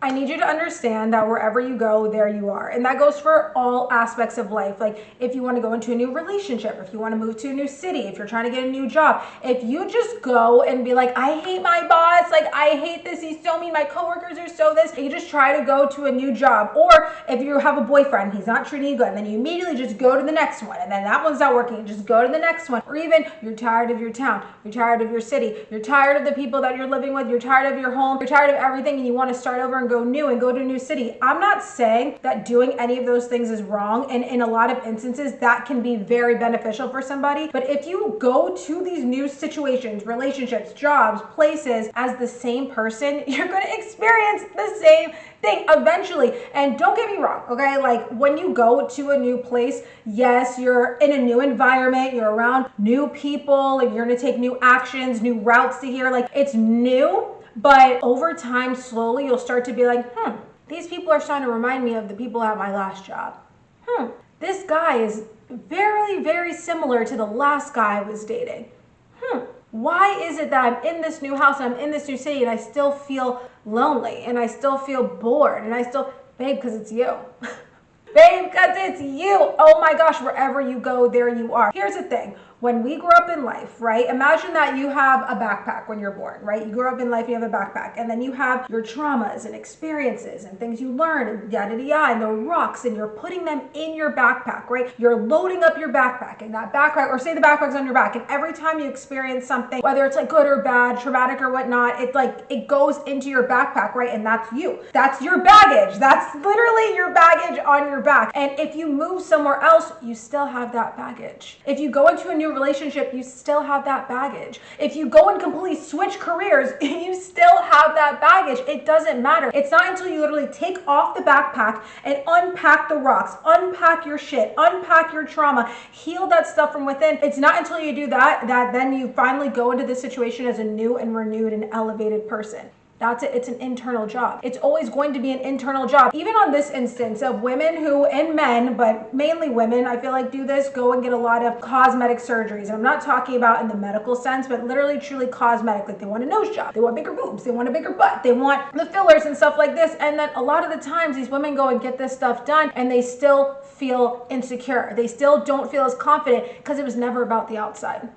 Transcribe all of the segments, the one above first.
I need you to understand that wherever you go, there you are. And that goes for all aspects of life. Like if you want to go into a new relationship, if you want to move to a new city, if you're trying to get a new job, if you just go and be like, I hate my boss, like I hate this, he's so mean, my coworkers are so this, and you just try to go to a new job. Or if you have a boyfriend, he's not treating you good, and then you immediately just go to the next one, and then that one's not working, just go to the next one. Or even you're tired of your town, you're tired of your city, you're tired of the people that you're living with, you're tired of your home, you're tired of everything, and you want to start over and go new and go to a new city. I'm not saying that doing any of those things is wrong, and in a lot of instances that can be very beneficial for somebody. But if you go to these new situations, relationships, jobs, places as the same person, you're going to experience the same thing eventually. And don't get me wrong, okay? Like when you go to a new place, yes, you're in a new environment, you're around new people, and you're going to take new actions, new routes to here. Like it's new. But over time, slowly, you'll start to be like, these people are starting to remind me of the people at my last job. This guy is very, very similar to the last guy I was dating. Why is it that I'm in this new house and I'm in this new city and I still feel lonely and I still feel bored and I still, babe, because it's you. Babe, because it's you. Oh my gosh, wherever you go, there you are. Here's the thing. When we grow up in life, right? Imagine that you have a backpack when you're born, right? You grow up in life, you have a backpack, and then you have your traumas and experiences and things you learn and yada-yada, and the rocks, and you're putting them in your backpack, right? You're loading up your backpack, and that backpack, or say the backpack's on your back, and every time you experience something, whether it's like good or bad, traumatic or whatnot, it goes into your backpack, right? And that's you. That's your baggage. That's literally your baggage on your back. And if you move somewhere else, you still have that baggage. If you go into a new relationship, you still have that baggage. If you go and completely switch careers, you still have that baggage. It doesn't matter. It's not until you literally take off the backpack and unpack the rocks, unpack your shit, unpack your trauma, heal that stuff from within. It's not until you do that then you finally go into this situation as a new and renewed and elevated person. That's it. It's an internal job. It's always going to be an internal job. Even on this instance of women who, and men, but mainly women, I feel like do this, go and get a lot of cosmetic surgeries. And I'm not talking about in the medical sense, but literally truly cosmetic. Like they want a nose job, they want bigger boobs, they want a bigger butt, they want the fillers and stuff like this. And then a lot of the times these women go and get this stuff done and they still feel insecure. They still don't feel as confident because it was never about the outside.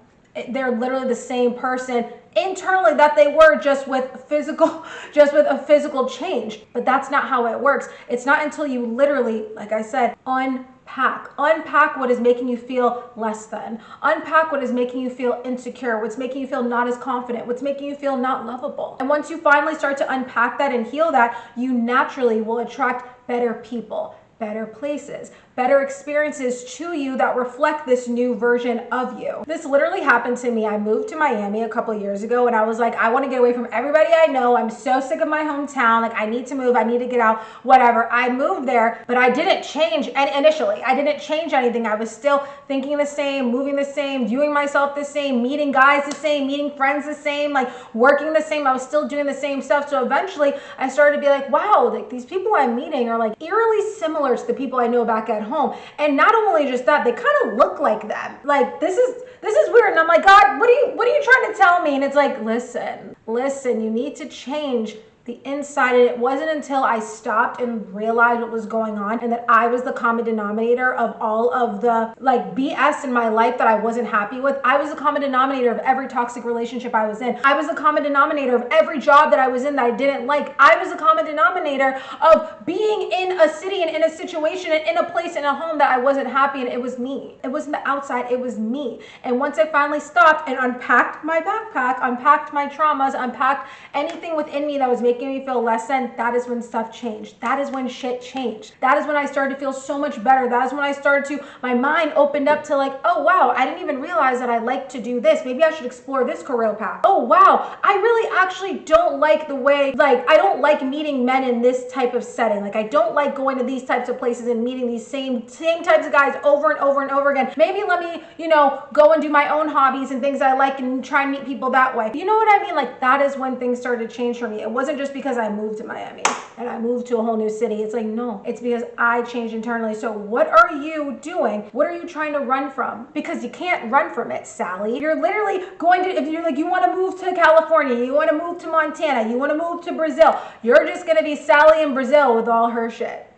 They're literally the same person internally that they were, just with a physical change. But that's not how it works. It's not until you literally, like I said, unpack what is making you feel less than, unpack what is making you feel insecure, what's making you feel not as confident, what's making you feel not lovable. And once you finally start to unpack that and heal that, you naturally will attract better people, better places, better experiences to you that reflect this new version of you. This literally happened to me. I moved to Miami a couple of years ago and I was like, I want to get away from everybody I know. I'm so sick of my hometown. Like I need to move. I need to get out, whatever. I moved there, but I didn't change. And initially I didn't change anything. I was still thinking the same, moving the same, viewing myself the same, meeting guys the same, meeting friends the same, like working the same. I was still doing the same stuff. So eventually I started to be like, wow, like these people I'm meeting are like eerily similar to the people I know back at home. And not only just that, they kind of look like them. Like this is weird. And I'm like, God, what are you trying to tell me? And it's like, listen, you need to change the inside. And it wasn't until I stopped and realized what was going on and that I was the common denominator of all of the like BS in my life that I wasn't happy with. I was the common denominator of every toxic relationship I was in. I was the common denominator of every job that I was in that I didn't like. I was the common denominator of being in a city and in a situation and in a place, in a home that I wasn't happy in. It was me. It wasn't the outside, it was me. And once I finally stopped and unpacked my backpack, unpacked my traumas, unpacked anything within me that was making me feel less than, that is when stuff changed. That is when shit changed. That is when I started to feel so much better. That is when I started to, my mind opened up to like, oh wow, I didn't even realize that I like to do this. Maybe I should explore this career path. Oh wow, I really actually don't like the way, like I don't like meeting men in this type of setting. Like I don't like going to these types of places and meeting these same types of guys over and over and over again. Maybe let me, go and do my own hobbies and things I like and try and meet people that way. You know what I mean? Like that is when things started to change for me. It wasn't just just because I moved to Miami and I moved to a whole new city. It's like, no, it's because I changed internally. So what are you doing? What are you trying to run from? Because you can't run from it, Sally. You're literally going to, if you're like, you want to move to California, you want to move to Montana, you want to move to Brazil, you're just going to be Sally in Brazil with all her shit.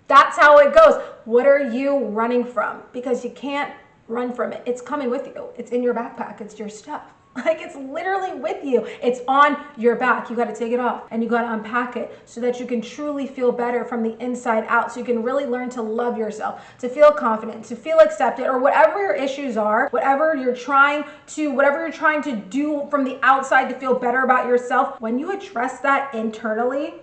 That's how it goes. What are you running from? Because you can't run from it. It's coming with you. It's in your backpack. It's your stuff. Like, it's literally with you. It's on your back. You got to take it off and you got to unpack it so that you can truly feel better from the inside out. So you can really learn to love yourself, to feel confident, to feel accepted, or whatever your issues are, whatever you're trying to do from the outside to feel better about yourself. When you address that internally,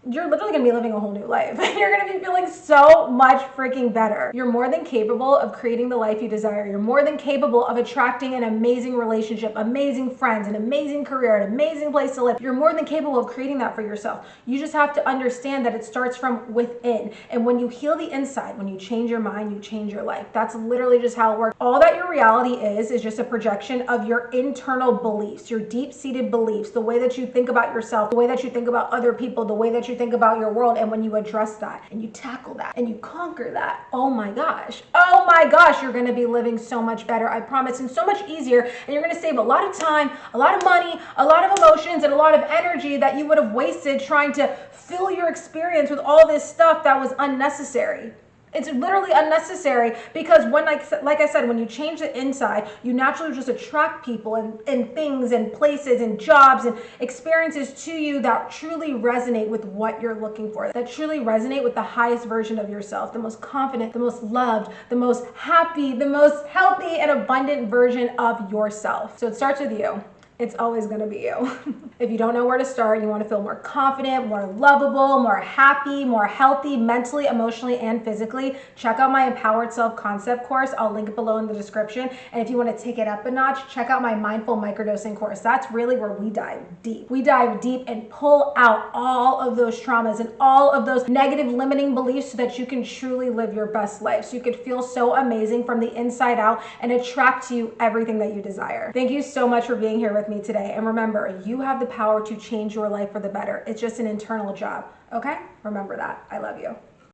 you're literally gonna be living a whole new life. You're gonna be feeling so much freaking better. You're more than capable of creating the life you desire. You're more than capable of attracting an amazing relationship, amazing friends, an amazing career, an amazing place to live. You're more than capable of creating that for yourself. You just have to understand that it starts from within. And when you heal the inside, when you change your mind, you change your life. That's literally just how it works. All that your reality is just a projection of your internal beliefs, your deep-seated beliefs, the way that you think about yourself, the way that you think about other people, the way that you think about your world. And when you address that and you tackle that and you conquer that, oh my gosh, you're going to be living so much better, I promise, and so much easier. And you're going to save a lot of time, a lot of money, a lot of emotions, and a lot of energy that you would have wasted trying to fill your experience with all this stuff that was unnecessary. It's literally unnecessary because when, like I said, when you change the inside, you naturally just attract people and things and places and jobs and experiences to you that truly resonate with what you're looking for, that truly resonate with the highest version of yourself, the most confident, the most loved, the most happy, the most healthy and abundant version of yourself. So it starts with you. It's always going to be you. If you don't know where to start, you want to feel more confident, more lovable, more happy, more healthy, mentally, emotionally, and physically, check out my Empowered Self-Concept course. I'll link it below in the description. And if you want to take it up a notch, check out my Mindful Microdosing course. That's really where we dive deep. We dive deep and pull out all of those traumas and all of those negative limiting beliefs so that you can truly live your best life. So you could feel so amazing from the inside out and attract to you everything that you desire. Thank you so much for being here with me today. And remember, you have the power to change your life for the better. It's just an internal job. Okay? Remember that. I love you.